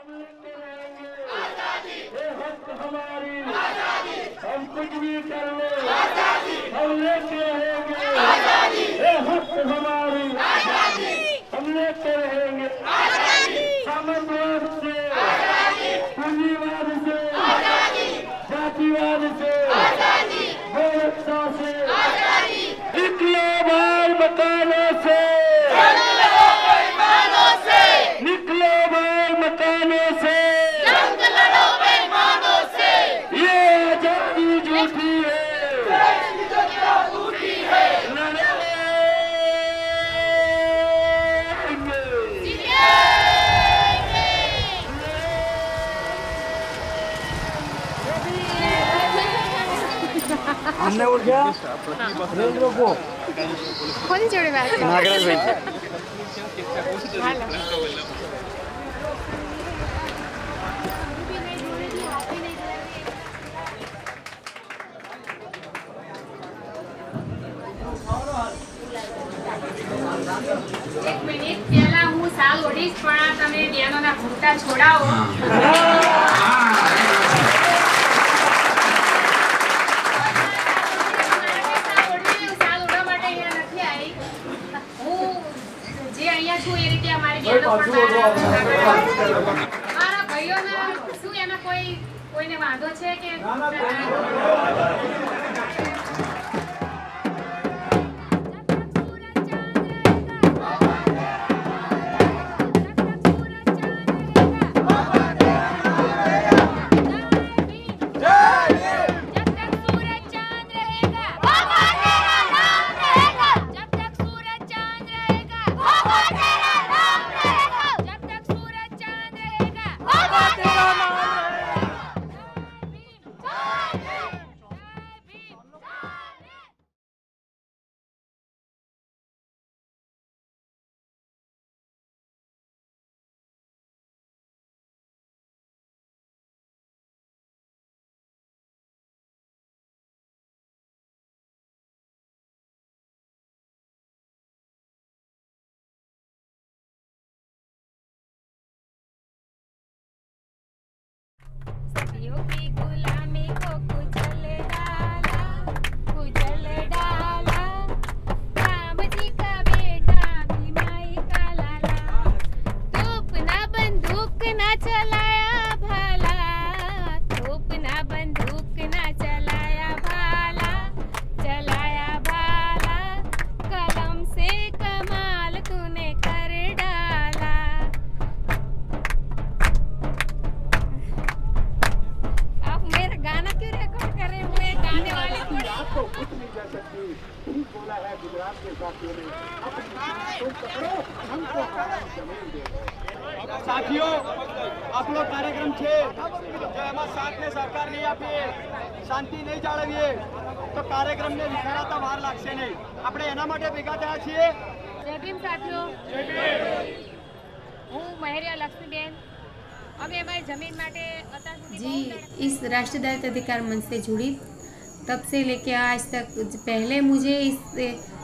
हम लेते रहेंगे आजादी, ये हक हमारी आजादी, हम कुछ भी कर ले आजादी, हम लेते रहेंगे आजादी, ये हक हमारी आजादी, हम लेते रहेंगे आजादी, सामंतवाद से आजादी, पूंजीवाद से आजादी, जातिवाद से आजादी, गोरक्षा से आजादी, निकलो बाहर मकानों से, निकलो बाहर मकानों से, जंग लड़ो बेईमानों से, ये आजादी झूठी है, झूठी है, लड़ेंगे, हमने उठ गया रेल रोको કોની જોડે વાત કરે? નાગરાજભાઈ એક મિનિટ પહેલા હું સાલ ઓઢીશ પણ આ તમે બેનોના ઘૂંટા છોડાવો. સાલ ઓઢવા માટે અહીંયા નથી આવી. હું જે અહીંયા છું એ રીતે અમારી બેનો પણ મારા ભાઈઓના શું એમાં કોઈને વાંધો છે કે सदियों की गुलामी को कुचल डाला राम जी का बेटा भीमाई का लाला, तोप ना बंदूक ना चलाया भाला, तोप ना बंदूक ना चलाया भाला, कलम से कमाल तूने कर डाला. आप मेरा गाना क्यों रिकॉर्ड कर रहे हो? मैं गाने वाली थोड़ी. आपको कुछ नहीं कर सकती, ठीक बोला है गुजरात के साथियों ने, तुम पकड़ो हमको हमारी जमीन दे दो. સાથીઓ આપણો કાર્યક્રમ છે જો એમાં સાથને સરકાર નહીં આપીએ શાંતિ નહીં જાળવીએ તો કાર્યક્રમને વિખેરાતા વાર લાગશે નહીં. આપણે એના માટે ભેગા થયા છીએ. જય ભીમ સાથીઓ. હું મહેરિયા લક્ષ્મીબેન. અમે અમારી જમીન માટે અત્યાર સુધી जी इस राष्ट्रीय दायित्व अधिकार मंच से जुड़ी तब से लेके आज तक पहले मुझे इस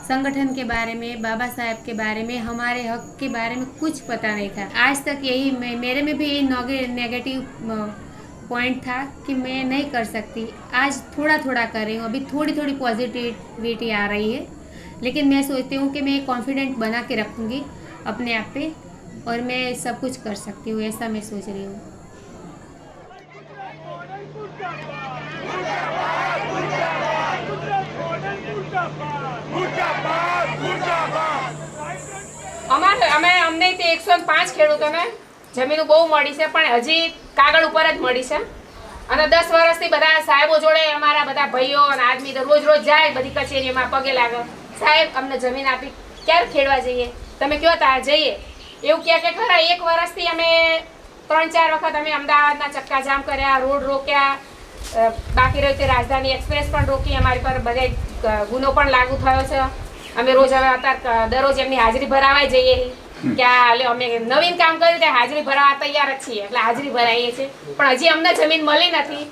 संगठन के बारे में, बाबा साहब के बारे में, हमारे हक के बारे में कुछ पता नहीं था. आज तक यही मेरे में भी नेगेटिव पॉइंट था कि मैं नहीं कर सकती. आज थोड़ा थोड़ा कर रही हूँ, अभी थोड़ी थोड़ी पॉजिटिविटी आ रही है, लेकिन मैं सोचती हूँ कि मैं कॉन्फिडेंट बना के रखूँगी अपने आप पे और मैं सब कुछ कर सकती हूँ, ऐसा मैं सोच रही हूँ. અમને તે 105 ખેડૂતોને જમીનો બહુ મળી છે પણ હજી કાગળ ઉપર જ મળી છે અને 10 વર્ષથી બધા સાહેબો જોડે અમારા બધા ભાઈઓ અને આદમી તો રોજ જાય બધી કચેરીમાં પગે લાગે, સાહેબ અમને જમીન આપી ક્યારે ખેડવા જઈએ, તમે કયો તા જઈએ એવું કહે કે ખરા. 1 વર્ષથી અમે 3-4 વખત અમે અમદાવાદના ચક્કાજામ કર્યા, રોડ રોક્યા, બાકી રહ્યું તે રાજધાની એક્સપ્રેસ પણ રોકી, અમારી પર બધે ગુનો પણ લાગુ થયો છે. અમે રોજ હવે અત્યારે દરરોજ એમની હાજરી ભરાવા જઈએ કે આ અમે નવીન કામ કર્યું તે હાજરી ભરાવા તૈયાર જ છીએ એટલે હાજરી ભરાઈએ છીએ પણ હજી અમને જમીન મળી નથી.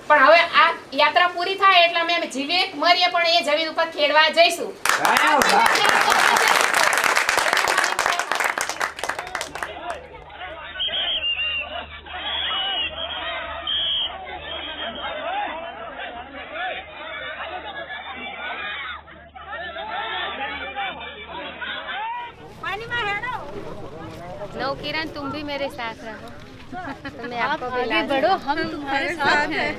પણ હવે આ યાત્રા પૂરી થાય એટલે અમે જીવીએ મરીએ પણ એ જમીન ઉપર ખેડવા જઈશું. किरण तुम भी मेरे साथ रहो, तो मैं आप आपको भी आगे बढ़ो, हम तुम्हारे साथ हैं।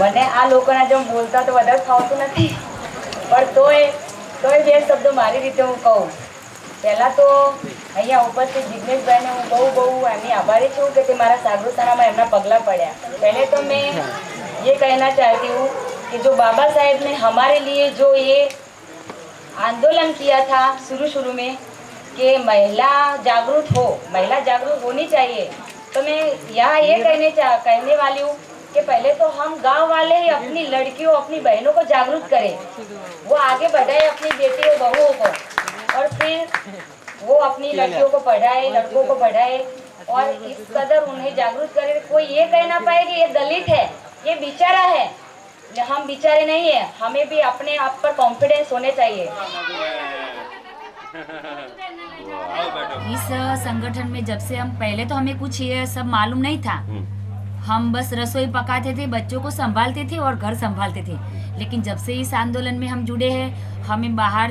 મને આ લોકોના જેમ બોલતા તો વધારે ફાવતું નથી, પણ તોય બે શબ્દો મારી રીતે હું કહું. પહેલાં તો અહીંયા ઉપસ્થિત જિગ્નેશભાઈને હું બહુ એમની આભારી છું કે તે મારા સાગરોસાનામાં એમના પગલાં પડ્યા. पहले तो मैं ये कहना चाहती हूँ कि जो बाबा साहेब ने हमारे लिए जो ये आंदोलन किया था शुरू में कि महिला जागरूक होनी चाहिए, तो मैं यहाँ ये कहने वाली हूँ कि पहले तो हम गांव वाले ही अपनी लड़कियों अपनी बहनों को जागरूक करें, वो आगे बढ़ाए अपनी बेटियों बहुओं को, और फिर वो अपनी लड़कियों को पढ़ाए, लड़कों को पढ़ाए और इस कदर उन्हें जागरूक करे. कोई ये कह ना पाए कि ये दलित है, ये बेचारा है. हम बेचारे नहीं है, हमें भी अपने आप पर कॉन्फिडेंस होने चाहिए. इस संगठन में जब से हम पहले तो हमें कुछ ये सब मालूम नहीं था, हम बस रसोई पकाते थे, बच्चों को संभालते थे और घर संभालते थे. लेकिन जब से इस आंदोलन में हम जुड़े हैं, हमें बाहर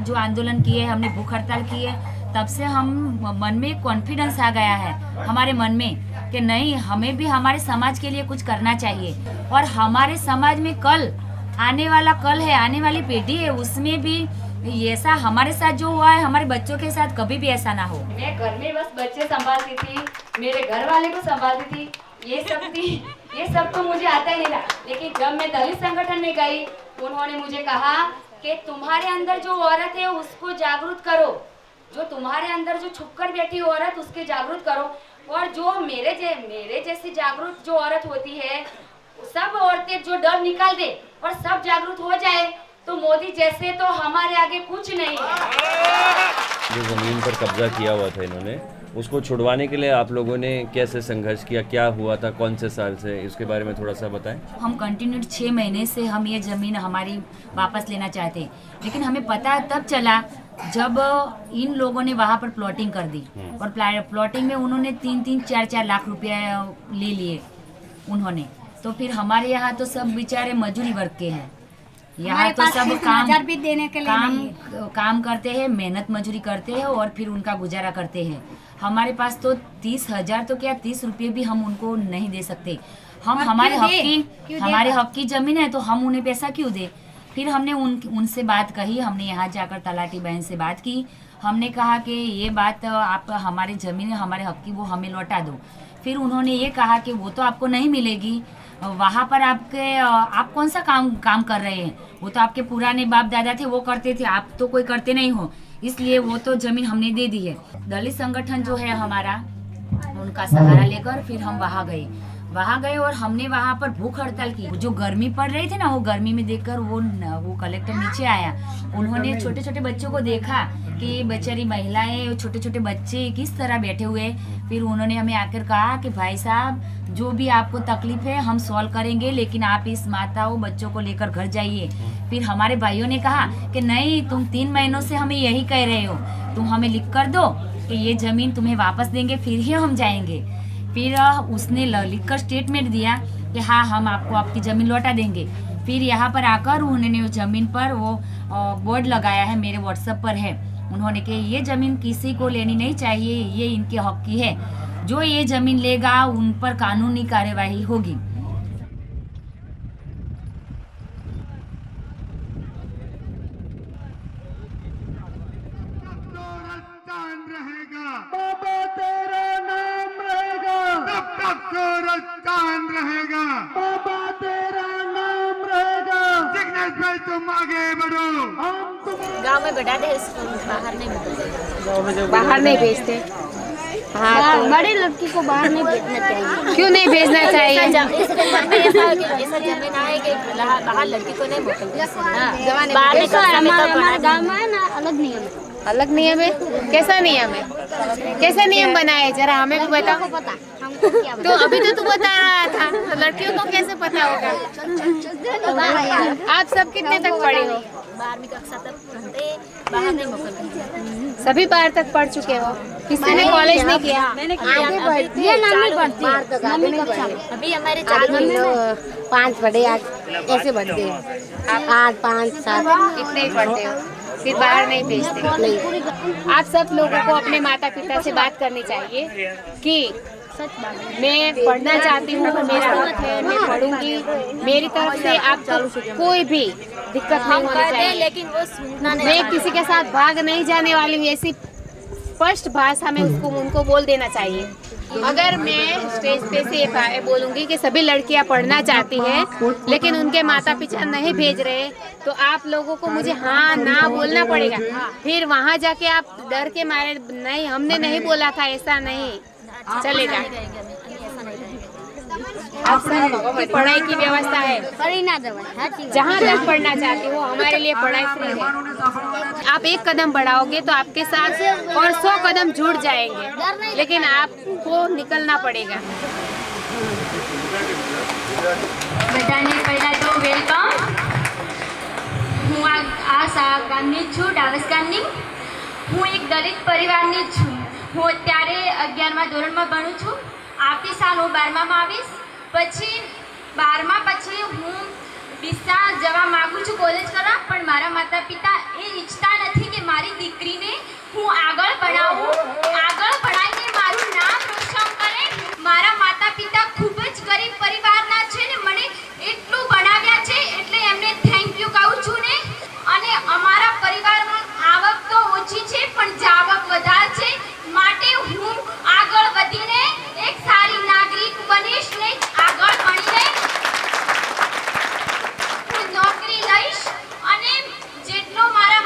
जो आंदोलन किए, हमने भूख हड़ताल की है, तब से हम मन में कॉन्फिडेंस आ गया है हमारे मन में कि नहीं, हमें भी हमारे समाज के लिए कुछ करना चाहिए. और हमारे समाज में आने वाली पीढ़ी है, उसमें भी ऐसा हमारे साथ जो हुआ है हमारे बच्चों के साथ कभी भी ऐसा ना हो. मैं घर में बस बच्चे संभालती थी, मेरे घर वाले को संभालती थी, ये सब तो मुझे आता ही नहीं था. लेकिन जब मैं दलित संगठन में गई, उन्होंने मुझे कहा कि तुम्हारे अंदर जो औरत है उसको जागरूक करो, जो तुम्हारे अंदर जो छुपकर बैठी औरत उसके जागरूक करो, और जो मेरे जैसी जागरूक जो औरत होती है, सब औरतें जो डर निकाल दे और सब जागरूक हो जाए, तो मोदी जैसे तो हमारे आगे कुछ नहीं है. जो ज़मीन पर कब्जा किया हुआ था इन्होंने, उसको छुड़वाने के लिए आप लोगों ने कैसे संघर्ष किया, क्या हुआ था, कौन से साल से, इसके बारे में थोड़ा सा बताएं. हम कंटिन्यू 6 महीने से हम ये ज़मीन हमारी वापस लेना चाहते हैं, लेकिन हमें पता तब चला जब इन लोगों ने वहाँ पर प्लॉटिंग कर दी, और प्लॉटिंग में उन्होंने 3-4 लाख रुपया ले लिए उन्होंने. तो फिर हमारे यहाँ तो सब बेचारे मजदूरी वर्ग के हैं, यहाँ तो सब काम करते हैं, मेहनत मजदूरी करते हैं और फिर उनका गुजारा करते हैं. हमारे पास तो 30,000 तो क्या 30 रुपये भी हम उनको नहीं दे सकते. हम हमारे हक की जमीन है तो हम उन्हें पैसा क्यों दे. फिर हमने उनसे बात कही, हमने यहाँ जाकर तलाटी बहन से बात की, हमने कहा कि ये बात आप हमारी ज़मीन हमारे हक की वो हमें लौटा दो. फिर उन्होंने ये कहा कि वो तो आपको नहीं मिलेगी, वहाँ पर आप कौन सा काम कर रहे हैं, वो तो आपके पुराने बाप दादा थे वो करते थे, आप तो कोई करते नहीं हो, इसलिए वो तो ज़मीन हमने दे दी है. दलित संगठन जो है हमारा, उनका सहारा लेकर फिर हम वहाँ गए और हमने वहाँ पर भूख हड़ताल की. जो गर्मी पड़ रही थी ना, वो गर्मी में देखकर वो कलेक्टर नीचे आया, उन्होंने छोटे छोटे बच्चों को देखा कि बेचारी महिलाएं, छोटे छोटे बच्चे किस तरह बैठे हुए. फिर उन्होंने हमें आकर कहा कि भाई साहब, जो भी आपको तकलीफ है हम सॉल्व करेंगे, लेकिन आप इस माताओं बच्चों को लेकर घर जाइए. फिर हमारे भाइयों ने कहा कि नहीं, तुम 3 महीनों से हमें यही कह रहे हो, तुम हमें लिख कर दो कि ये ज़मीन तुम्हें वापस देंगे, फिर ही हम जाएंगे. फिर उसने लिख कर स्टेटमेंट दिया कि हाँ, हम आपको आपकी ज़मीन लौटा देंगे. फिर यहाँ पर आकर उन्होंने उस ज़मीन पर वो बोर्ड लगाया है, मेरे व्हाट्सएप पर है, उन्होंने कि ये ज़मीन किसी को लेनी नहीं चाहिए, ये इनके हक की है, जो ये ज़मीन लेगा उन पर कानूनी कार्यवाही होगी. बाबा तेरा नाम रहेगा, तब तक सूरजचांद रहेगा. बाबा तेरा नाम रहेगा. जिग्नेश भाई तुम आगे बढ़ो, हम तुम गांव में बैठा दे, बाहर नहीं भेजते. बाहर नहीं भेजते. हाँ, तो बड़ी लड़की को बाहर नहीं भेजना चाहिए. क्यों नहीं भेजना चाहिए? ऐसा जमीन है कि बाहर लड़की को नहीं मोकलते. हमारे गाँव में है ना अलग नियम. अलग नियम है? कैसा नियम है? कैसा नियम बना है जरा हमें भी बताओ। पता हमको क्या तो अभी तो तू बता रहा था, तो लड़कियों को कैसे पता होगा? आप सब कितने तक पढ़े हो? 12वीं कक्षा तक पढ़ते, बाहर नहीं मोकलते। सभी 12 तक पढ़ चुके हो? किसी ने कॉलेज नहीं किया? ये नानी पढ़ती है 9वीं कक्षा में। अभी हमारे चालू में 5 पढ़े, ऐसे बढ़ते हैं 8, 5, 7 इतने ही पढ़ते हो, फिर बाहर नहीं भेजते। आप सब लोगों को अपने माता पिता से बात करनी चाहिए कि मैं पढ़ना चाहती हूँ, मेरा हक है, मैं पढ़ूंगी, मेरी तरफ से आपको कोई भी दिक्कत नहीं होनी चाहिए। लेकिन वो सुनना नहीं मैं किसी के साथ भाग नहीं जाने वाली हूँ, ऐसी स्पष्ट भाषा में उनको बोल देना चाहिए। अगर मैं स्टेज पे से बोलूँगी कि सभी लड़कियाँ पढ़ना चाहती हैं लेकिन उनके माता पिता नहीं भेज रहे, तो आप लोगों को मुझे हाँ ना बोलना पड़ेगा। फिर वहाँ जाके आप डर के मारे नहीं हमने नहीं बोला था, ऐसा नहीं चलेगा। आप सबकी पढ़ाई की व्यवस्था है, जहाँ तक पढ़ना चाहती हो हमारे लिए पढ़ाई फ्री है। आप एक कदम बढ़ाओगे तो आपके साथ और 100 कदम जुड़ जाएंगे, लेकिन आपको निकलना पड़ेगा। બધાને પહેલાં તો વેલકમ। હું આ ગામની જ છું, ડાવસ ગામની। હું એક દલિત પરિવારની જ છું। હું અત્યારે 11મા ધોરણમાં ભણું છું। આવતી સાલ હું 12મામાં આવીશ। પછી 12મા પછી હું ડીસા જવા માગું છું કોલેજ કરવા, પણ મારા માતા પિતા એ ઈચ્છતા નથી કે મારી દીકરીને હું આગળ ભણાવું, આગળ ભણાવીને મારું નામ રોશન કરે। મારા માતા પિતા ખૂબ જ ગરીબ પરિવારના છે ને મને એટલું ભણાવ્યા છે એટલે એમને થેન્ક યુ કહું છું ને। અને અમારા પરિવારમાં આવક તો ઓછી છે પણ જાવક વધારે છે, માટે હું આગળ વધીને એક સારી નાગરિક બનીશ ને આગળ ભણીને હું નોકરી લઈશ અને જેટલો મારા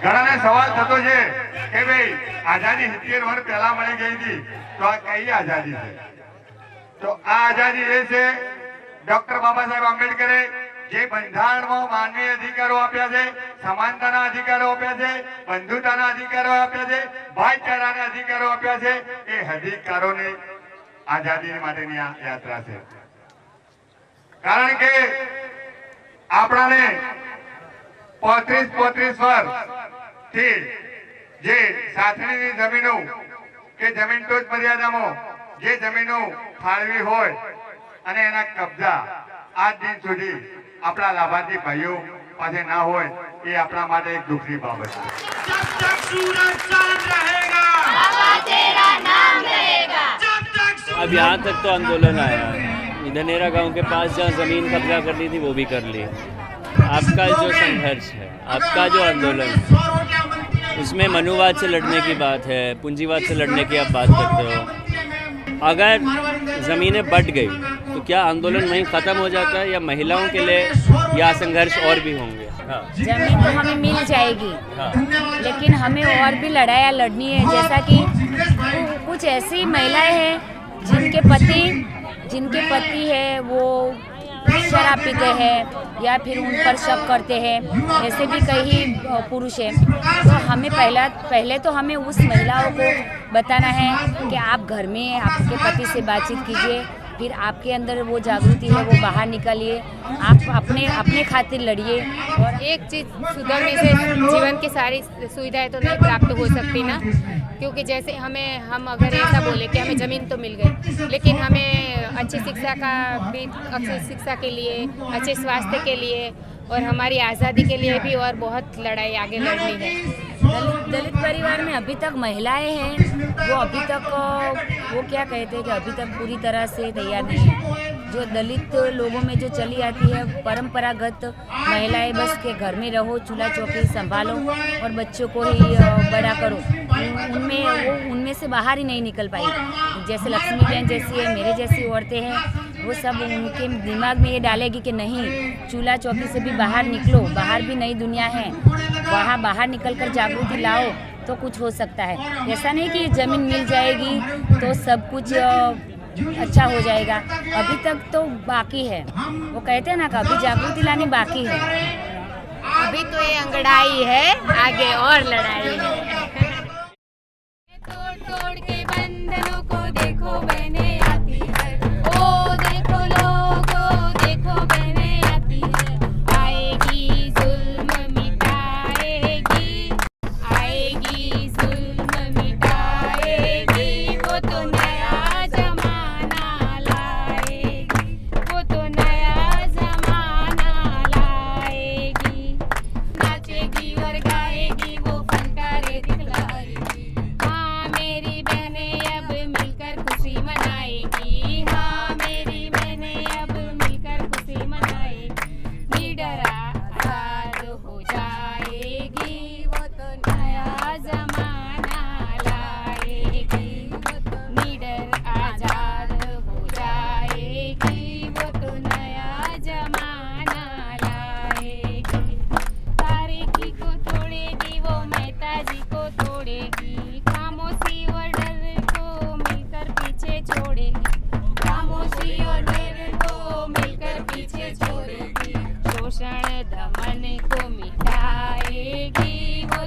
ઘણાને સવાલ થતો છે કે ભાઈ આઝાદી 70 વર્ષ પહેલા મળી ગઈ હતી, તો આ કઈ આઝાદી છે? તો આ આઝાદી એ છે ડોક્ટર બાબા સાહેબ આંબેડકરે જે બંધારણમાં માનવી અધિકારો આપ્યા છે, સમાનતાના અધિકારો આપ્યા છે, બંધુતાના અધિકારો આપ્યા છે, ભાઈચારાના અધિકારો આપ્યા છે, એ અધિકારોની આઝાદી માટેની આ યાત્રા છે. કારણ કે આપણાને 35 વર્ષ થી જે સાથણીની જમીનો કે જમીન ટોચ મર્યાદામાં જે જમીનો ફાળવી હોય અને એના કબજા આજ દિન સુધી આપણા લાભાર્થી ભાઈઓ પાસે ના હોય, એ આપણા માટે એક દુઃખની બાબત છે. अब यहाँ तक तो आंदोलन आया, धनेरा गांव के पास जहाँ ज़मीन कब्जा करनी थी वो भी कर ली. आपका जो संघर्ष है, आपका जो आंदोलन, उसमें मनुवाद से लड़ने की बात है, पूंजीवाद से लड़ने की आप बात करते हो. अगर ज़मीनें बट गई तो क्या आंदोलन वहीं ख़त्म हो जाता है, या महिलाओं के लिए या संघर्ष और भी होंगे? हाँ. जमीन तो हमें मिल जाएगी, हाँ. लेकिन हमें और भी लड़ाइयाँ लड़नी है. जैसा कि कुछ ऐसी महिलाएं हैं जिनके पति है वो शराब पीते हैं या फिर उन पर शक करते हैं, ऐसे भी कई पुरुष हैं. तो हमें पहले तो हमें उस महिलाओं को बताना है कि आप घर में आपके पति से बातचीत कीजिए, फिर आपके अंदर वो जागृति है वो बाहर निकालिए, आप अपने खातिर लड़िए. और एक चीज़ सुधरने से जीवन की सारी सुविधाएं तो नहीं प्राप्त हो सकती ना, क्योंकि जैसे हम अगर ऐसा बोले कि हमें ज़मीन तो मिल गई, लेकिन हमें अच्छी शिक्षा के लिए, अच्छे स्वास्थ्य के लिए और हमारी आज़ादी के लिए भी और बहुत लड़ाई आगे लड़नी है. दलित परिवार में अभी तक महिलाएं हैं, वो अभी तक वो क्या कहते हैं कि अभी तक पूरी तरह से तैयार नहीं है. जो दलित लोगों में जो चली आती है परंपरागत महिलाएं, बस के घर में रहो, चूल्हा चौकी संभालो और बच्चों को ही बड़ा करो, उनमें से बाहर ही नहीं निकल पाई. जैसे लक्ष्मी बहन जैसी है, मेरे जैसी औरतें हैं, वो सब उनके दिमाग में ये डालेगी कि नहीं, चूल्हा चौकी से भी बाहर निकलो, बाहर भी नई दुनिया है, वहाँ बाहर निकल कर जागृति लाओ तो कुछ हो सकता है. ऐसा नहीं कि ज़मीन मिल जाएगी तो सब कुछ अच्छा हो जाएगा. अभी तक तो बाकी है. वो कहते हैं ना कि अभी जागृति लानी बाकी है. अभी तो ये अंगड़ाई है, आगे और लड़ाई है. तोड़ के बंधनों को देखो बहने आती है, ओ देखो लोगों देखो बहने आती है. आएगी जुल्म मिटाएगी, आएगी जुल्म मिटाएगी, वो तो नया जमाना लाएगी, वो तो नया जमाना लाएगी. नाचेगी और गाएगी वो फनकारे दिखलाएगी. हाँ मेरी बहनें अब मिलकर खुशी मनाएगी, हाँ मेरी बहनें अब मिलकर खुशी मनाएगी. निडर आज़ाद हो जाएगी, वो तो नया जमाना लाएगी. निडर आज़ाद हो जाएगी, वो तो नया जमाना लाएगी. तारीखी को तोड़ेगी वो मेहता जी को तोड़ेगी, खामोशी और डर को मिलकर पीछे छोड़ेगी, खामोशी और डर को मिलकर पीछे छोड़ेगी. शोषण दमन को मिटाएगी, वो